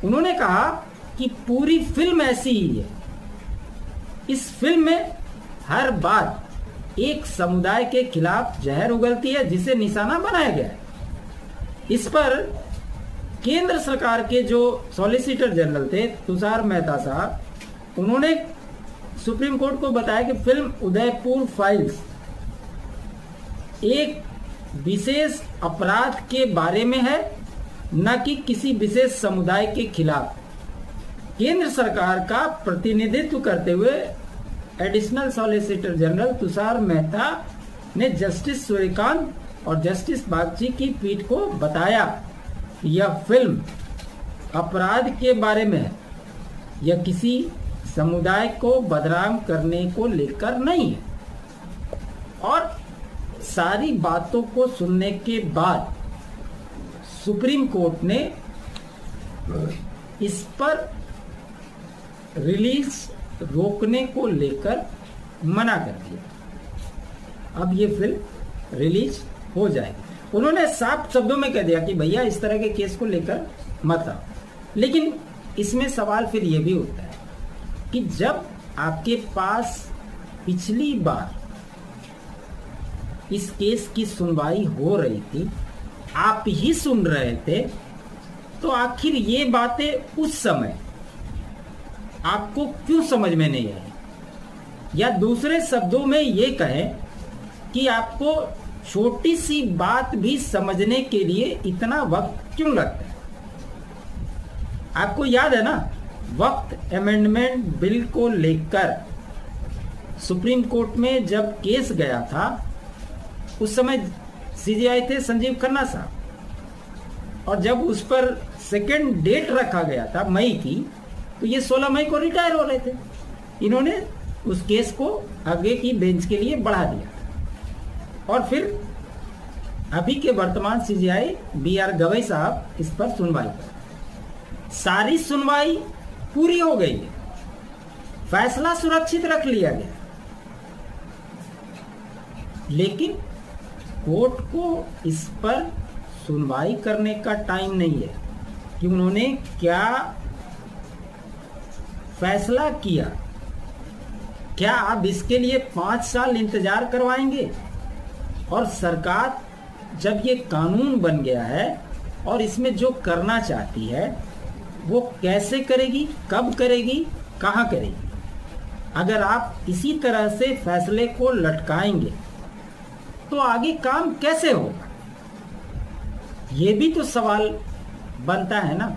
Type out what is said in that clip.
उन्होंने कहा कि पूरी फिल्म ऐसी ही है। इस फिल्म में हर बात एक समुदाय के खिलाफ जहर उगलती है जिसे निशाना बनाया गया है। इस पर केंद्र सरकार के जो सॉलिसिटर जनरल थे तुषार मेहता साहब, उन्होंने सुप्रीम कोर्ट को बताया कि फिल्म उदयपुर फाइल्स एक विशेष अपराध के बारे में है, न कि किसी विशेष समुदाय के खिलाफ। केंद्र सरकार का प्रतिनिधित्व करते हुए additional solicitor general Tushar Mehta ने जस्टिस सूर्यकांत और जस्टिस बागची की पीठ को बताया कि यह फिल्म अपराध के बारे में है, यह किसी समुदाय को बदनाम करने को लेकर नहीं है। और सारी बातों को सुनने के बाद सुप्रीम कोर्ट ने इस पर रिलीज रोकने को लेकर मना कर दिया। अब ये फिल्म रिलीज हो जाएगी। उन्होंने साफ शब्दों में कह दिया कि भैया इस तरह के केस को लेकर मत आओ। लेकिन इसमें सवाल फिर ये भी उठता है कि जब आपके पास पिछली बार इस केस की सुनवाई हो रही थी, आप ही सुन रहे थे, तो आखिर ये बातें उस समय आपको क्यों समझ में नहीं आई? या दूसरे शब्दों में ये कहें कि आपको छोटी सी बात भी समझने के लिए इतना वक्त क्यों लगता है? आपको याद है ना, वक्त अमेंडमेंट बिल को लेकर सुप्रीम कोर्ट में जब केस गया था, उस समय सीजीआई थे संजीव खन्ना साहब, और जब उस पर सेकेंड डेट रखा गया था मई की, तो ये 16 मई को रिटायर हो रहे थे। इन्होंने उस केस को आगे की बेंच के लिए बढ़ा दिया और फिर अभी के वर्तमान सीजीआई BR गवई साहब इस पर सुनवाई कर, सारी सुनवाई पूरी हो गई है, फैसला सुरक्षित रख लिया गया, लेकिन कोर्ट को इस पर सुनवाई करने का टाइम नहीं है कि उन्होंने क्या फैसला किया। क्या आप इसके लिए 5 साल इंतजार करवाएंगे? और सरकार जब ये कानून बन गया है और इसमें जो करना चाहती है वो कैसे करेगी, कब करेगी, कहाँ करेगी? अगर आप इसी तरह से फैसले को लटकाएंगे तो आगे काम कैसे होगा? ये भी तो सवाल बनता है ना।